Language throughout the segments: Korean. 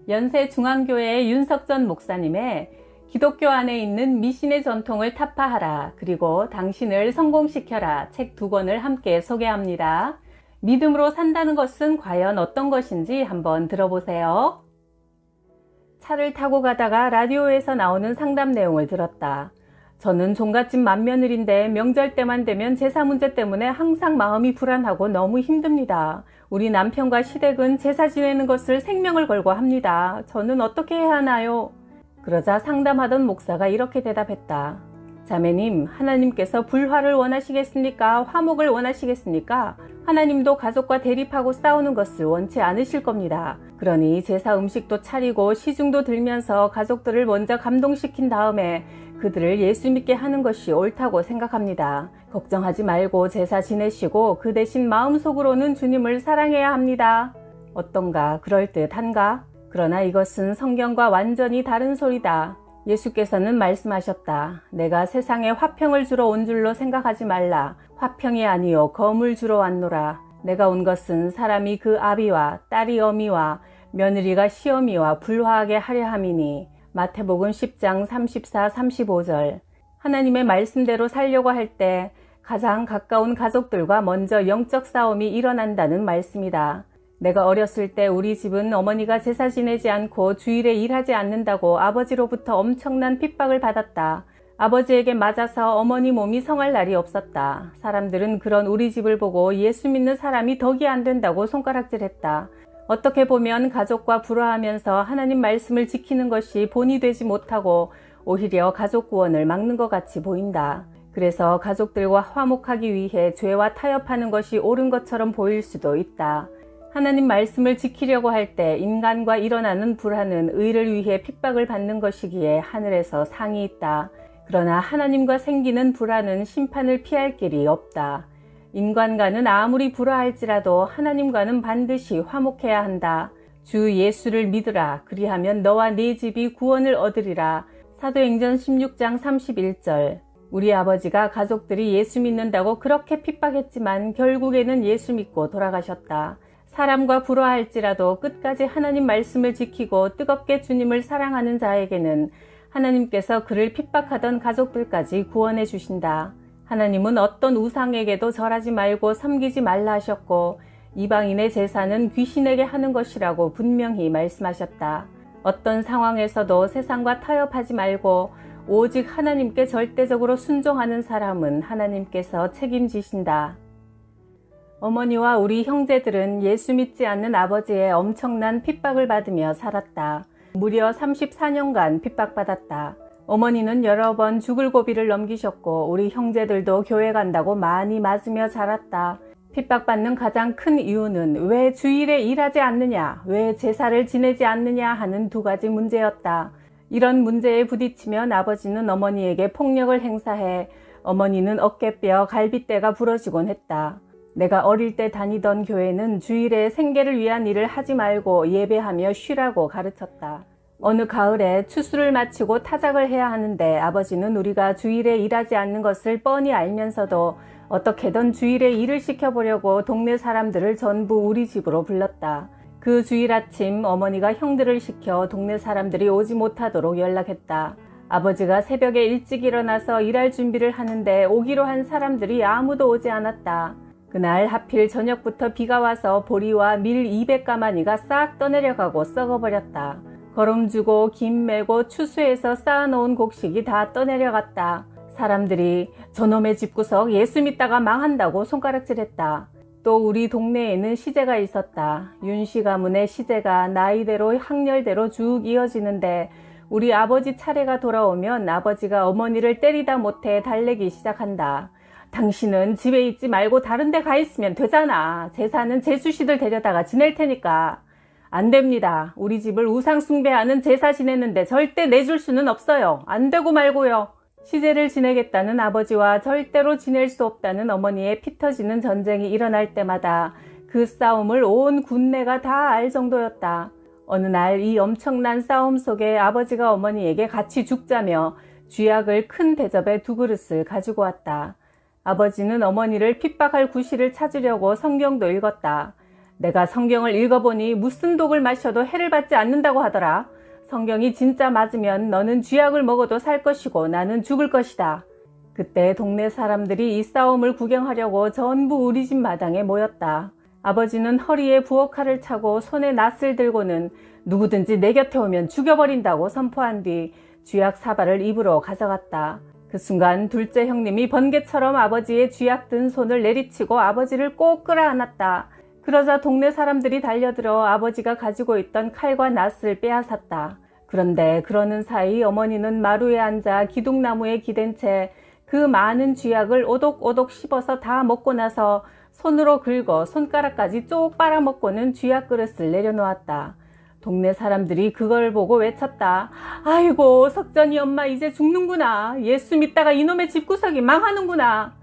연세중앙교회의 윤석전 목사님의 기독교 안에 있는 미신의 전통을 타파하라, 그리고 당신을 성공시켜라 책 2권을 함께 소개합니다. 믿음으로 산다는 것은 과연 어떤 것인지 한번 들어보세요. 차를 타고 가다가 라디오에서 나오는 상담 내용을 들었다. 저는 종갓집 맏며느리인데 명절 때만 되면 제사 문제 때문에 항상 마음이 불안하고 너무 힘듭니다. 우리 남편과 시댁은 제사 지내는 것을 생명을 걸고 합니다. 저는 어떻게 해야 하나요? 그러자 상담하던 목사가 이렇게 대답했다. 자매님, 하나님께서 불화를 원하시겠습니까? 화목을 원하시겠습니까? 하나님도 가족과 대립하고 싸우는 것을 원치 않으실 겁니다. 그러니 제사 음식도 차리고 시중도 들면서 가족들을 먼저 감동시킨 다음에 그들을 예수 믿게 하는 것이 옳다고 생각합니다. 걱정하지 말고 제사 지내시고 그 대신 마음속으로는 주님을 사랑해야 합니다. 어떤가? 그럴듯한가? 그러나 이것은 성경과 완전히 다른 소리다. 예수께서는 말씀하셨다. 내가 세상에 화평을 주러 온 줄로 생각하지 말라. 화평이 아니요 검을 주러 왔노라. 내가 온 것은 사람이 그 아비와 딸이 어미와 며느리가 시어미와 불화하게 하려 함이니. 마태복음 10장 34, 35절. 하나님의 말씀대로 살려고 할 때 가장 가까운 가족들과 먼저 영적 싸움이 일어난다는 말씀이다. 내가 어렸을 때 우리 집은 어머니가 제사 지내지 않고 주일에 일하지 않는다고 아버지로부터 엄청난 핍박을 받았다. 아버지에게 맞아서 어머니 몸이 성할 날이 없었다. 사람들은 그런 우리 집을 보고 예수 믿는 사람이 덕이 안 된다고 손가락질했다. 어떻게 보면 가족과 불화하면서 하나님 말씀을 지키는 것이 본이 되지 못하고 오히려 가족 구원을 막는 것 같이 보인다. 그래서 가족들과 화목하기 위해 죄와 타협하는 것이 옳은 것처럼 보일 수도 있다. 하나님 말씀을 지키려고 할 때 인간과 일어나는 불화는 의를 위해 핍박을 받는 것이기에 하늘에서 상이 있다. 그러나 하나님과 생기는 불화는 심판을 피할 길이 없다. 인간과는 아무리 불화할지라도 하나님과는 반드시 화목해야 한다. 주 예수를 믿으라. 그리하면 너와 네 집이 구원을 얻으리라. 사도행전 16장 31절. 우리 아버지가 가족들이 예수 믿는다고 그렇게 핍박했지만 결국에는 예수 믿고 돌아가셨다. 사람과 불화할지라도 끝까지 하나님 말씀을 지키고 뜨겁게 주님을 사랑하는 자에게는 하나님께서 그를 핍박하던 가족들까지 구원해 주신다. 하나님은 어떤 우상에게도 절하지 말고 섬기지 말라 하셨고 이방인의 제사는 귀신에게 하는 것이라고 분명히 말씀하셨다. 어떤 상황에서도 세상과 타협하지 말고 오직 하나님께 절대적으로 순종하는 사람은 하나님께서 책임지신다. 어머니와 우리 형제들은 예수 믿지 않는 아버지의 엄청난 핍박을 받으며 살았다. 무려 34년간 핍박받았다. 어머니는 여러 번 죽을 고비를 넘기셨고 우리 형제들도 교회 간다고 많이 맞으며 자랐다. 핍박받는 가장 큰 이유는 왜 주일에 일하지 않느냐, 왜 제사를 지내지 않느냐 하는 2가지 문제였다. 이런 문제에 부딪히면 아버지는 어머니에게 폭력을 행사해 어머니는 어깨뼈, 갈비뼈가 부러지곤 했다. 내가 어릴 때 다니던 교회는 주일에 생계를 위한 일을 하지 말고 예배하며 쉬라고 가르쳤다. 어느 가을에 추수를 마치고 타작을 해야 하는데 아버지는 우리가 주일에 일하지 않는 것을 뻔히 알면서도 어떻게든 주일에 일을 시켜보려고 동네 사람들을 전부 우리 집으로 불렀다. 그 주일 아침 어머니가 형들을 시켜 동네 사람들이 오지 못하도록 연락했다. 아버지가 새벽에 일찍 일어나서 일할 준비를 하는데 오기로 한 사람들이 아무도 오지 않았다. 그날 하필 저녁부터 비가 와서 보리와 밀 200가마니가 싹 떠내려가고 썩어버렸다. 거름 주고 김 메고 추수해서 쌓아놓은 곡식이 다 떠내려갔다. 사람들이 저놈의 집구석 예수 믿다가 망한다고 손가락질했다. 또 우리 동네에는 시제가 있었다. 윤씨 가문의 시제가 나이대로 학렬대로 쭉 이어지는데 우리 아버지 차례가 돌아오면 아버지가 어머니를 때리다 못해 달래기 시작한다. 당신은 집에 있지 말고 다른 데 가 있으면 되잖아. 제사는 제수씨들 데려다가 지낼 테니까. 안 됩니다. 우리 집을 우상 숭배하는 제사 지내는데 절대 내줄 수는 없어요. 안 되고 말고요. 시제를 지내겠다는 아버지와 절대로 지낼 수 없다는 어머니의 피 터지는 전쟁이 일어날 때마다 그 싸움을 온 군내가 다 알 정도였다. 어느 날 이 엄청난 싸움 속에 아버지가 어머니에게 같이 죽자며 쥐약을 큰 대접에 2그릇을 가지고 왔다. 아버지는 어머니를 핍박할 구실을 찾으려고 성경도 읽었다. 내가 성경을 읽어보니 무슨 독을 마셔도 해를 받지 않는다고 하더라. 성경이 진짜 맞으면 너는 쥐약을 먹어도 살 것이고 나는 죽을 것이다. 그때 동네 사람들이 이 싸움을 구경하려고 전부 우리 집 마당에 모였다. 아버지는 허리에 부엌칼을 차고 손에 낫을 들고는 누구든지 내 곁에 오면 죽여버린다고 선포한 뒤 쥐약 사발을 입으로 가져갔다. 그 순간 둘째 형님이 번개처럼 아버지의 쥐약 든 손을 내리치고 아버지를 꼭 끌어안았다. 그러자 동네 사람들이 달려들어 아버지가 가지고 있던 칼과 낫을 빼앗았다. 그런데 그러는 사이 어머니는 마루에 앉아 기둥나무에 기댄 채 그 많은 쥐약을 오독오독 씹어서 다 먹고 나서 손으로 긁어 손가락까지 쪽 빨아먹고는 쥐약 그릇을 내려놓았다. 동네 사람들이 그걸 보고 외쳤다. 아이고, 석전이 엄마 이제 죽는구나. 예수 믿다가 이놈의 집구석이 망하는구나.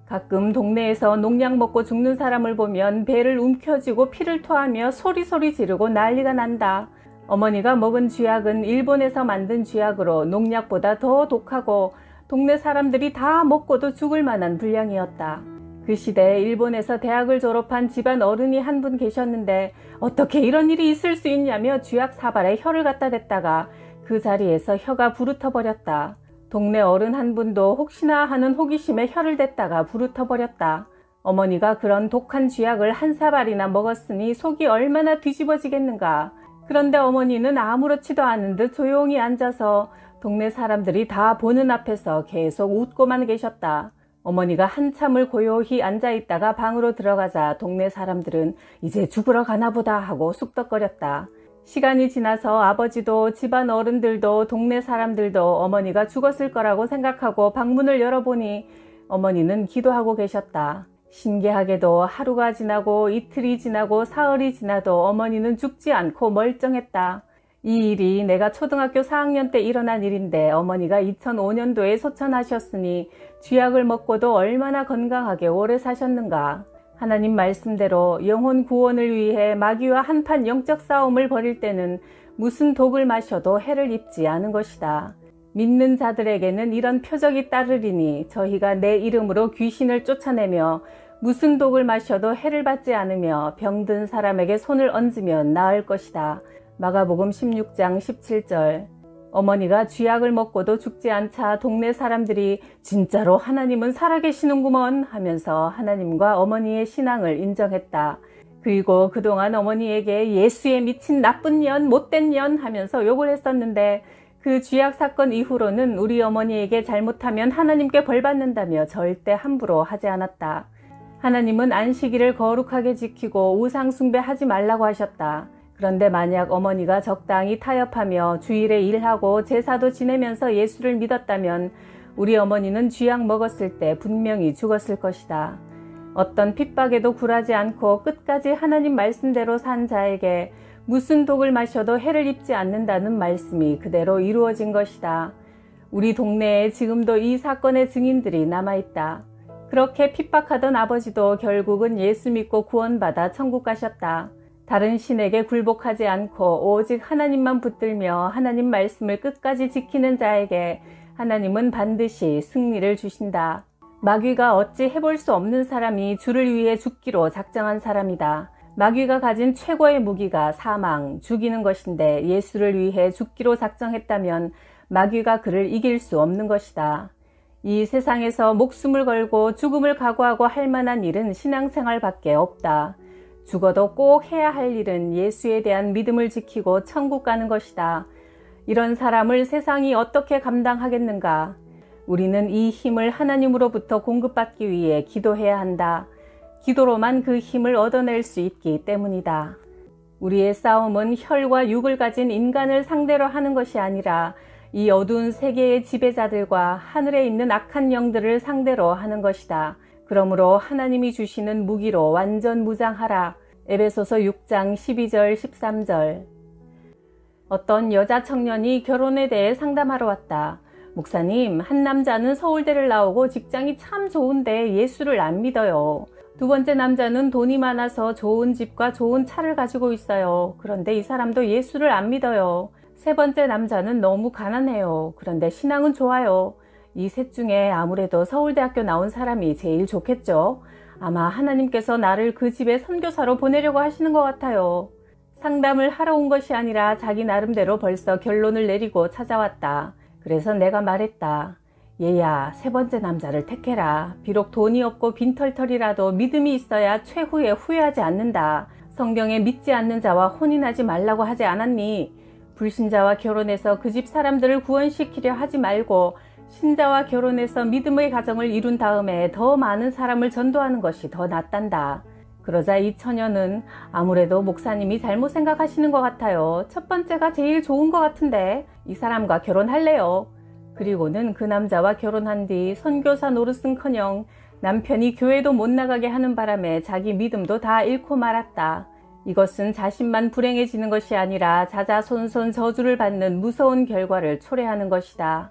가끔 동네에서 농약 먹고 죽는 사람을 보면 배를 움켜쥐고 피를 토하며 소리소리 지르고 난리가 난다. 어머니가 먹은 쥐약은 일본에서 만든 쥐약으로 농약보다 더 독하고 동네 사람들이 다 먹고도 죽을 만한 분량이었다. 그 시대에 일본에서 대학을 졸업한 집안 어른이 한 분 계셨는데 어떻게 이런 일이 있을 수 있냐며 쥐약 사발에 혀를 갖다 댔다가 그 자리에서 혀가 부르터 버렸다. 동네 어른 한 분도 혹시나 하는 호기심에 혀를 댔다가 부르터 버렸다. 어머니가 그런 독한 쥐약을 한 사발이나 먹었으니 속이 얼마나 뒤집어지겠는가. 그런데 어머니는 아무렇지도 않은 듯 조용히 앉아서 동네 사람들이 다 보는 앞에서 계속 웃고만 계셨다. 어머니가 한참을 고요히 앉아있다가 방으로 들어가자 동네 사람들은 이제 죽으러 가나보다 하고 쑥덕거렸다. 시간이 지나서 아버지도 집안 어른들도 동네 사람들도 어머니가 죽었을 거라고 생각하고 방문을 열어보니 어머니는 기도하고 계셨다. 신기하게도 하루가 지나고 이틀이 지나고 사흘이 지나도 어머니는 죽지 않고 멀쩡했다. 이 일이 내가 초등학교 4학년 때 일어난 일인데 어머니가 2005년도에 소천하셨으니 쥐약을 먹고도 얼마나 건강하게 오래 사셨는가. 하나님 말씀대로 영혼 구원을 위해 마귀와 한판 영적 싸움을 벌일 때는 무슨 독을 마셔도 해를 입지 않은 것이다. 믿는 자들에게는 이런 표적이 따르리니 저희가 내 이름으로 귀신을 쫓아내며 무슨 독을 마셔도 해를 받지 않으며 병든 사람에게 손을 얹으면 나을 것이다. 마가복음 16장 17절. 어머니가 쥐약을 먹고도 죽지 않자 동네 사람들이 진짜로 하나님은 살아계시는구먼 하면서 하나님과 어머니의 신앙을 인정했다. 그리고 그동안 어머니에게 예수에 미친 나쁜 년, 못된 년 하면서 욕을 했었는데 그 쥐약 사건 이후로는 우리 어머니에게 잘못하면 하나님께 벌받는다며 절대 함부로 하지 않았다. 하나님은 안식일을 거룩하게 지키고 우상 숭배하지 말라고 하셨다. 그런데 만약 어머니가 적당히 타협하며 주일에 일하고 제사도 지내면서 예수를 믿었다면 우리 어머니는 쥐약 먹었을 때 분명히 죽었을 것이다. 어떤 핍박에도 굴하지 않고 끝까지 하나님 말씀대로 산 자에게 무슨 독을 마셔도 해를 입지 않는다는 말씀이 그대로 이루어진 것이다. 우리 동네에 지금도 이 사건의 증인들이 남아있다. 그렇게 핍박하던 아버지도 결국은 예수 믿고 구원받아 천국 가셨다. 다른 신에게 굴복하지 않고 오직 하나님만 붙들며 하나님 말씀을 끝까지 지키는 자에게 하나님은 반드시 승리를 주신다. 마귀가 어찌 해볼 수 없는 사람이 주를 위해 죽기로 작정한 사람이다. 마귀가 가진 최고의 무기가 사망, 죽이는 것인데 예수를 위해 죽기로 작정했다면 마귀가 그를 이길 수 없는 것이다. 이 세상에서 목숨을 걸고 죽음을 각오하고 할 만한 일은 신앙생활밖에 없다. 죽어도 꼭 해야 할 일은 예수에 대한 믿음을 지키고 천국 가는 것이다. 이런 사람을 세상이 어떻게 감당하겠는가? 우리는 이 힘을 하나님으로부터 공급받기 위해 기도해야 한다. 기도로만 그 힘을 얻어낼 수 있기 때문이다. 우리의 싸움은 혈과 육을 가진 인간을 상대로 하는 것이 아니라 이 어두운 세계의 지배자들과 하늘에 있는 악한 영들을 상대로 하는 것이다. 그러므로 하나님이 주시는 무기로 완전 무장하라. 에베소서 6장 12절 13절. 어떤 여자 청년이 결혼에 대해 상담하러 왔다. 목사님, 한 남자는 서울대를 나오고 직장이 참 좋은데 예수를 안 믿어요. 두 번째 남자는 돈이 많아서 좋은 집과 좋은 차를 가지고 있어요. 그런데 이 사람도 예수를 안 믿어요. 세 번째 남자는 너무 가난해요. 그런데 신앙은 좋아요. 이 셋 중에 아무래도 서울대학교 나온 사람이 제일 좋겠죠. 아마 하나님께서 나를 그 집에 선교사로 보내려고 하시는 것 같아요. 상담을 하러 온 것이 아니라 자기 나름대로 벌써 결론을 내리고 찾아왔다. 그래서 내가 말했다. 얘야, 세 번째 남자를 택해라. 비록 돈이 없고 빈털털이라도 믿음이 있어야 최후에 후회하지 않는다. 성경에 믿지 않는 자와 혼인하지 말라고 하지 않았니? 불신자와 결혼해서 그 집 사람들을 구원시키려 하지 말고 신자와 결혼해서 믿음의 가정을 이룬 다음에 더 많은 사람을 전도하는 것이 더 낫단다. 그러자 이 처녀는 아무래도 목사님이 잘못 생각하시는 것 같아요. 첫 번째가 제일 좋은 것 같은데 이 사람과 결혼할래요. 그리고는 그 남자와 결혼한 뒤 선교사 노릇은커녕 남편이 교회도 못 나가게 하는 바람에 자기 믿음도 다 잃고 말았다. 이것은 자신만 불행해지는 것이 아니라 자자손손 저주를 받는 무서운 결과를 초래하는 것이다.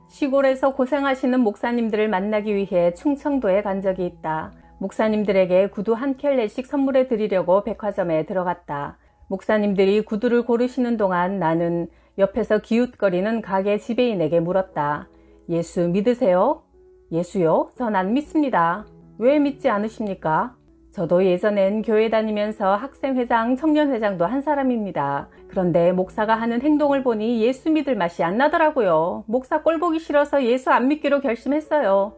시골에서 고생하시는 목사님들을 만나기 위해 충청도에 간 적이 있다. 목사님들에게 구두 한 켤레씩 선물해 드리려고 백화점에 들어갔다. 목사님들이 구두를 고르시는 동안 나는 옆에서 기웃거리는 가게 지배인에게 물었다. 예수 믿으세요? 예수요? 전 안 믿습니다. 왜 믿지 않으십니까? 저도 예전엔 교회 다니면서 학생회장, 청년회장도 한 사람입니다. 그런데 목사가 하는 행동을 보니 예수 믿을 맛이 안 나더라고요. 목사 꼴 보기 싫어서 예수 안 믿기로 결심했어요.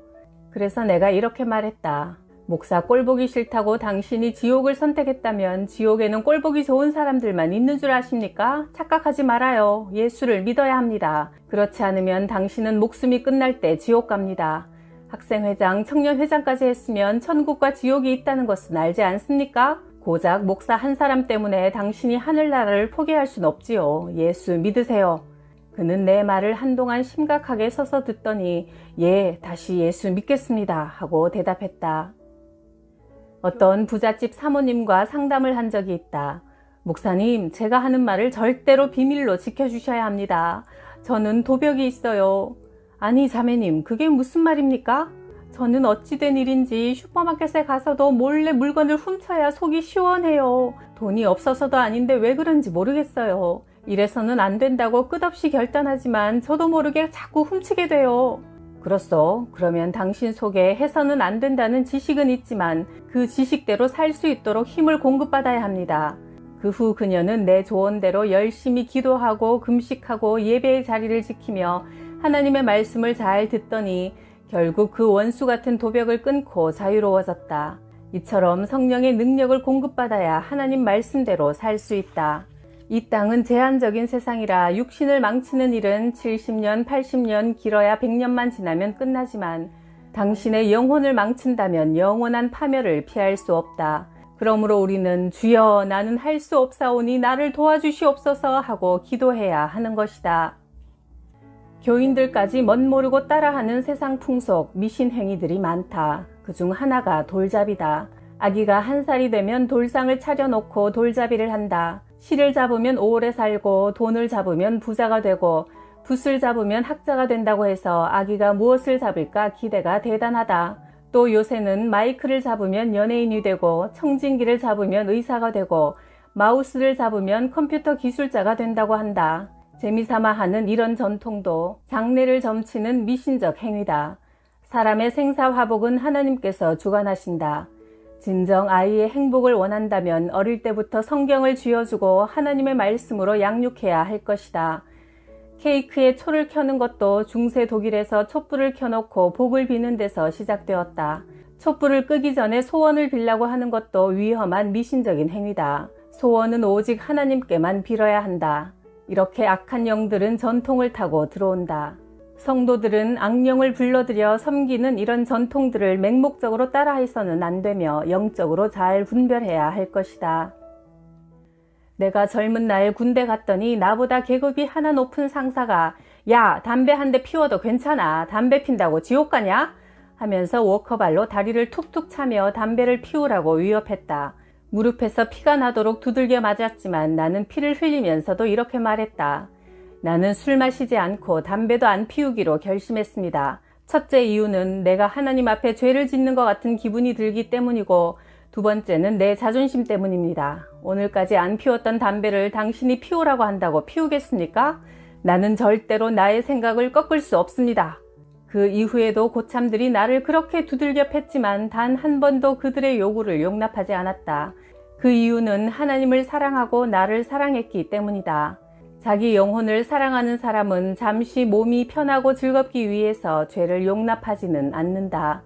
그래서 내가 이렇게 말했다. 목사 꼴 보기 싫다고 당신이 지옥을 선택했다면 지옥에는 꼴 보기 좋은 사람들만 있는 줄 아십니까? 착각하지 말아요. 예수를 믿어야 합니다. 그렇지 않으면 당신은 목숨이 끝날 때 지옥 갑니다. 학생회장, 청년회장까지 했으면 천국과 지옥이 있다는 것은 알지 않습니까? 고작 목사 한 사람 때문에 당신이 하늘나라를 포기할 순 없지요. 예수 믿으세요. 그는 내 말을 한동안 심각하게 서서 듣더니 예, 다시 예수 믿겠습니다 하고 대답했다. 어떤 부잣집 사모님과 상담을 한 적이 있다. 목사님, 제가 하는 말을 절대로 비밀로 지켜주셔야 합니다. 저는 도벽이 있어요. 아니 자매님, 그게 무슨 말입니까? 저는 어찌된 일인지 슈퍼마켓에 가서도 몰래 물건을 훔쳐야 속이 시원해요. 돈이 없어서도 아닌데 왜 그런지 모르겠어요. 이래서는 안 된다고 끝없이 결단하지만 저도 모르게 자꾸 훔치게 돼요. 그렇소. 그러면 당신 속에 해서는 안 된다는 지식은 있지만 그 지식대로 살 수 있도록 힘을 공급받아야 합니다. 그 후 그녀는 내 조언대로 열심히 기도하고 금식하고 예배의 자리를 지키며 하나님의 말씀을 잘 듣더니 결국 그 원수 같은 도벽을 끊고 자유로워졌다. 이처럼 성령의 능력을 공급받아야 하나님 말씀대로 살 수 있다. 이 땅은 제한적인 세상이라 육신을 망치는 일은 70년, 80년, 길어야 100년만 지나면 끝나지만 당신의 영혼을 망친다면 영원한 파멸을 피할 수 없다. 그러므로 우리는 주여 나는 할 수 없사오니 나를 도와주시옵소서 하고 기도해야 하는 것이다. 교인들까지 멋모르고 따라하는 세상 풍속, 미신 행위들이 많다. 그중 하나가 돌잡이다. 아기가 1살이 되면 돌상을 차려놓고 돌잡이를 한다. 실을 잡으면 오래 살고 돈을 잡으면 부자가 되고 붓을 잡으면 학자가 된다고 해서 아기가 무엇을 잡을까 기대가 대단하다. 또 요새는 마이크를 잡으면 연예인이 되고 청진기를 잡으면 의사가 되고 마우스를 잡으면 컴퓨터 기술자가 된다고 한다. 재미삼아 하는 이런 전통도 장래를 점치는 미신적 행위다. 사람의 생사화복은 하나님께서 주관하신다. 진정 아이의 행복을 원한다면 어릴 때부터 성경을 쥐어주고 하나님의 말씀으로 양육해야 할 것이다. 케이크에 초를 켜는 것도 중세 독일에서 촛불을 켜놓고 복을 비는 데서 시작되었다. 촛불을 끄기 전에 소원을 빌라고 하는 것도 위험한 미신적인 행위다. 소원은 오직 하나님께만 빌어야 한다. 이렇게 악한 영들은 전통을 타고 들어온다. 성도들은 악령을 불러들여 섬기는 이런 전통들을 맹목적으로 따라해서는 안 되며 영적으로 잘 분별해야 할 것이다. 내가 젊은 날 군대 갔더니 나보다 계급이 하나 높은 상사가 야, 담배 한 대 피워도 괜찮아. 담배 핀다고 지옥 가냐? 하면서 워커발로 다리를 툭툭 차며 담배를 피우라고 위협했다. 무릎에서 피가 나도록 두들겨 맞았지만 나는 피를 흘리면서도 이렇게 말했다. 나는 술 마시지 않고 담배도 안 피우기로 결심했습니다. 첫째 이유는 내가 하나님 앞에 죄를 짓는 것 같은 기분이 들기 때문이고 두 번째는 내 자존심 때문입니다. 오늘까지 안 피웠던 담배를 당신이 피우라고 한다고 피우겠습니까? 나는 절대로 나의 생각을 꺾을 수 없습니다. 그 이후에도 고참들이 나를 그렇게 두들겨 팼지만 단 한 번도 그들의 요구를 용납하지 않았다. 그 이유는 하나님을 사랑하고 나를 사랑했기 때문이다. 자기 영혼을 사랑하는 사람은 잠시 몸이 편하고 즐겁기 위해서 죄를 용납하지는 않는다.